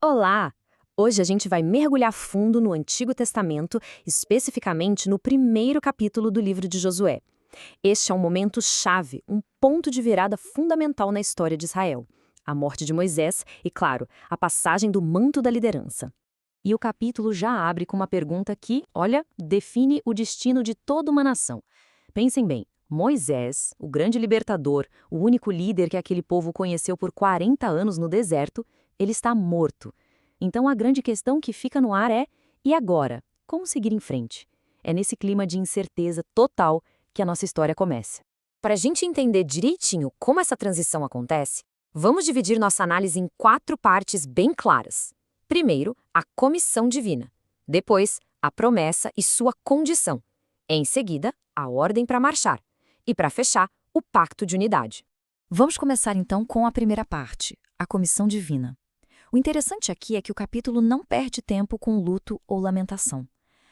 Olá! Hoje a gente vai mergulhar fundo no Antigo Testamento, especificamente no primeiro capítulo do livro de Josué. Este é um momento chave, um ponto de virada fundamental na história de Israel. A morte de Moisés e, claro, a passagem do manto da liderança. E o capítulo já abre com uma pergunta que, olha, define o destino de toda uma nação. Pensem bem, Moisés, o grande libertador, o único líder que aquele povo conheceu por 40 anos no deserto, ele está morto. Então a grande questão que fica no ar é: e agora? Como seguir em frente? É nesse clima de incerteza total que a nossa história começa. Para a gente entender direitinho como essa transição acontece, vamos dividir nossa análise em 4 partes bem claras. Primeiro, a comissão divina. Depois, a promessa e sua condição. Em seguida, a ordem para marchar. E para fechar, o pacto de unidade. Vamos começar então com a primeira parte, a comissão divina. O interessante aqui é que o capítulo não perde tempo com luto ou lamentação.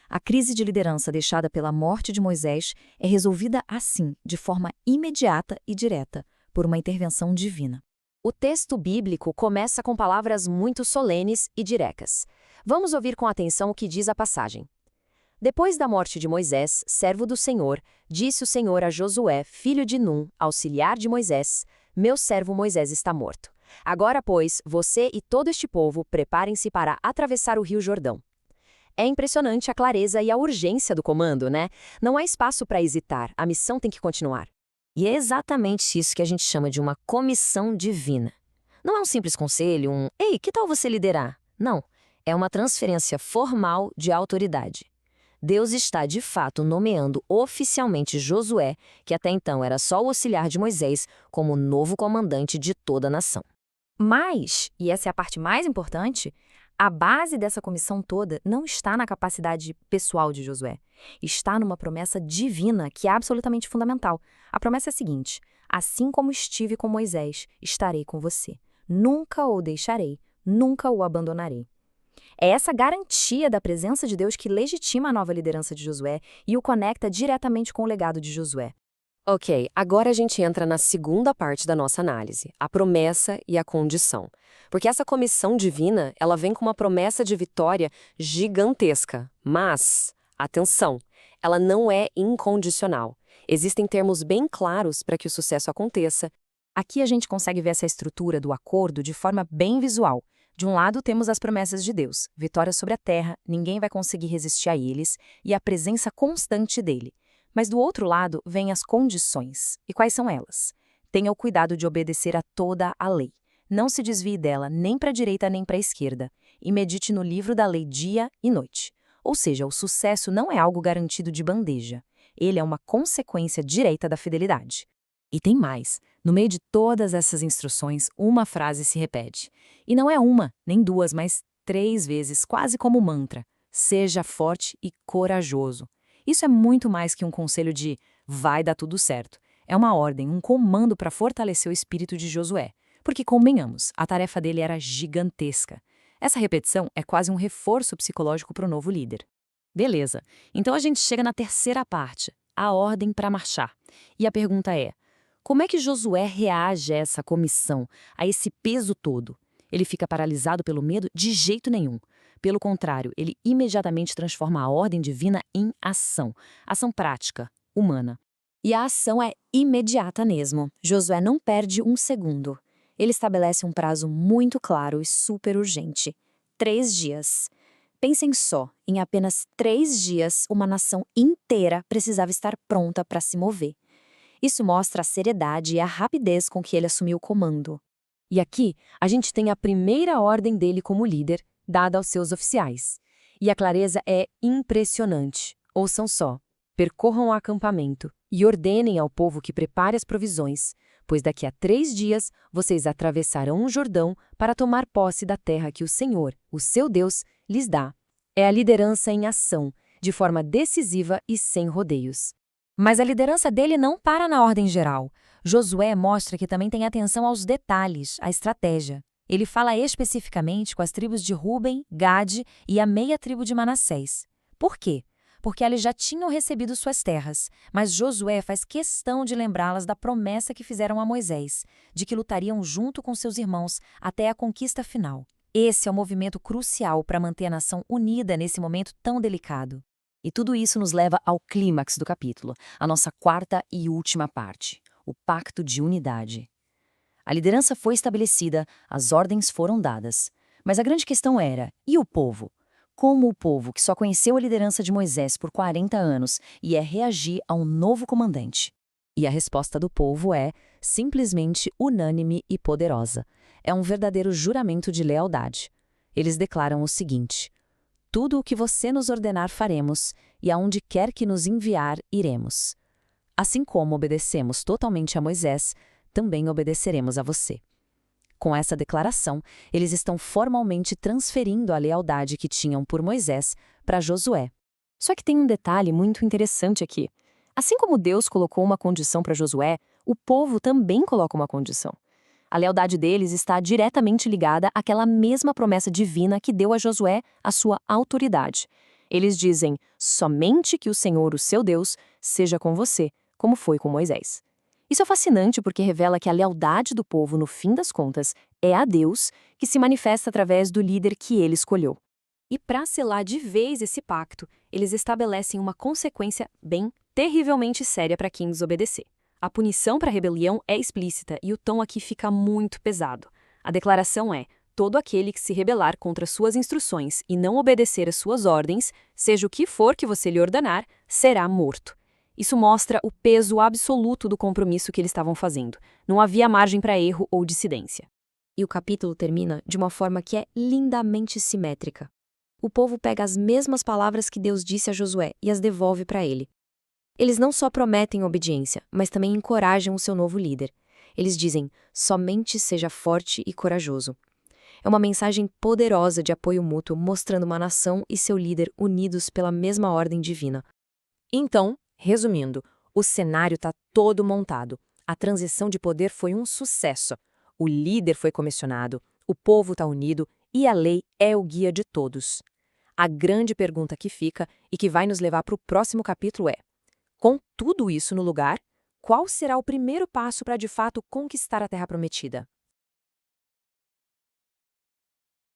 A crise de liderança deixada pela morte de Moisés é resolvida assim, de forma imediata e direta, por uma intervenção divina. O texto bíblico começa com palavras muito solenes e diretas. Vamos ouvir com atenção o que diz a passagem. Depois da morte de Moisés, servo do Senhor, disse o Senhor a Josué, filho de Num, auxiliar de Moisés: Meu servo Moisés está morto. Agora, pois, você e todo este povo preparem-se para atravessar o rio Jordão. É impressionante a clareza e a urgência do comando, né? Não há espaço para hesitar, a missão tem que continuar. E é exatamente isso que a gente chama de uma comissão divina. Não é um simples conselho, Ei, que tal você liderar? Não, é uma transferência formal de autoridade. Deus está, de fato, nomeando oficialmente Josué, que até então era só o auxiliar de Moisés, como o novo comandante de toda a nação. Mas, e essa é a parte mais importante, a base dessa comissão toda não está na capacidade pessoal de Josué. Está numa promessa divina que é absolutamente fundamental. A promessa é a seguinte: assim como estive com Moisés, estarei com você. Nunca o deixarei, nunca o abandonarei. É essa garantia da presença de Deus que legitima a nova liderança de Josué e o conecta diretamente com o legado de Josué. Ok, agora a gente entra na segunda parte da nossa análise, a promessa e a condição. Porque essa comissão divina, ela vem com uma promessa de vitória gigantesca. Mas, atenção, ela não é incondicional. Existem termos bem claros para que o sucesso aconteça. Aqui a gente consegue ver essa estrutura do acordo de forma bem visual. De um lado, temos as promessas de Deus, vitória sobre a terra, ninguém vai conseguir resistir a eles, e a presença constante dele. Mas do outro lado, vêm as condições. E quais são elas? Tenha o cuidado de obedecer a toda a lei. Não se desvie dela nem para a direita nem para a esquerda. E medite no livro da lei dia e noite. Ou seja, o sucesso não é algo garantido de bandeja. Ele é uma consequência direta da fidelidade. E tem mais. No meio de todas essas instruções, uma frase se repete. E não é uma, nem duas, mas 3 vezes, quase como mantra. Seja forte e corajoso. Isso é muito mais que um conselho de vai dar tudo certo. É uma ordem, um comando para fortalecer o espírito de Josué. Porque, convenhamos, a tarefa dele era gigantesca. Essa repetição é quase um reforço psicológico para o novo líder. Beleza, então a gente chega na terceira parte, a ordem para marchar. E a pergunta é: como é que Josué reage a essa comissão, a esse peso todo? Ele fica paralisado pelo medo? De jeito nenhum. Pelo contrário, ele imediatamente transforma a ordem divina em ação. Ação prática, humana. E a ação é imediata mesmo. Josué não perde um segundo. Ele estabelece um prazo muito claro e super urgente. 3 dias. Pensem só, em apenas 3 dias, uma nação inteira precisava estar pronta para se mover. Isso mostra a seriedade e a rapidez com que ele assumiu o comando. E aqui, a gente tem a primeira ordem dele como líder, dada aos seus oficiais. E a clareza é impressionante. Ouçam só: percorram o acampamento e ordenem ao povo que prepare as provisões, pois daqui a 3 dias vocês atravessarão o Jordão para tomar posse da terra que o Senhor, o seu Deus, lhes dá. É a liderança em ação, de forma decisiva e sem rodeios. Mas a liderança dele não para na ordem geral. Josué mostra que também tem atenção aos detalhes, à estratégia. Ele fala especificamente com as tribos de Ruben, Gade e a meia tribo de Manassés. Por quê? Porque eles já tinham recebido suas terras, mas Josué faz questão de lembrá-las da promessa que fizeram a Moisés, de que lutariam junto com seus irmãos até a conquista final. Esse é o movimento crucial para manter a nação unida nesse momento tão delicado. E tudo isso nos leva ao clímax do capítulo, a nossa quarta e última parte, o pacto de unidade. A liderança foi estabelecida, as ordens foram dadas. Mas a grande questão era, e o povo? Como o povo, que só conheceu a liderança de Moisés por 40 anos, ia reagir a um novo comandante? E a resposta do povo é simplesmente unânime e poderosa. É um verdadeiro juramento de lealdade. Eles declaram o seguinte: tudo o que você nos ordenar faremos, e aonde quer que nos enviar, iremos. Assim como obedecemos totalmente a Moisés, também obedeceremos a você. Com essa declaração, eles estão formalmente transferindo a lealdade que tinham por Moisés para Josué. Só que tem um detalhe muito interessante aqui. Assim como Deus colocou uma condição para Josué, o povo também coloca uma condição. A lealdade deles está diretamente ligada àquela mesma promessa divina que deu a Josué a sua autoridade. Eles dizem, somente que o Senhor, o seu Deus, seja com você, como foi com Moisés. Isso é fascinante porque revela que a lealdade do povo, no fim das contas, é a Deus que se manifesta através do líder que ele escolheu. E para selar de vez esse pacto, eles estabelecem uma consequência terrivelmente séria para quem desobedecer. A punição para a rebelião é explícita e o tom aqui fica muito pesado. A declaração é: todo aquele que se rebelar contra suas instruções e não obedecer às suas ordens, seja o que for que você lhe ordenar, será morto. Isso mostra o peso absoluto do compromisso que eles estavam fazendo. Não havia margem para erro ou dissidência. E o capítulo termina de uma forma que é lindamente simétrica. O povo pega as mesmas palavras que Deus disse a Josué e as devolve para ele. Eles não só prometem obediência, mas também encorajam o seu novo líder. Eles dizem, somente seja forte e corajoso. É uma mensagem poderosa de apoio mútuo, mostrando uma nação e seu líder unidos pela mesma ordem divina. Então, resumindo, o cenário está todo montado. A transição de poder foi um sucesso. O líder foi comissionado, o povo está unido e a lei é o guia de todos. A grande pergunta que fica e que vai nos levar para o próximo capítulo é: com tudo isso no lugar, qual será o primeiro passo para de fato conquistar a Terra Prometida?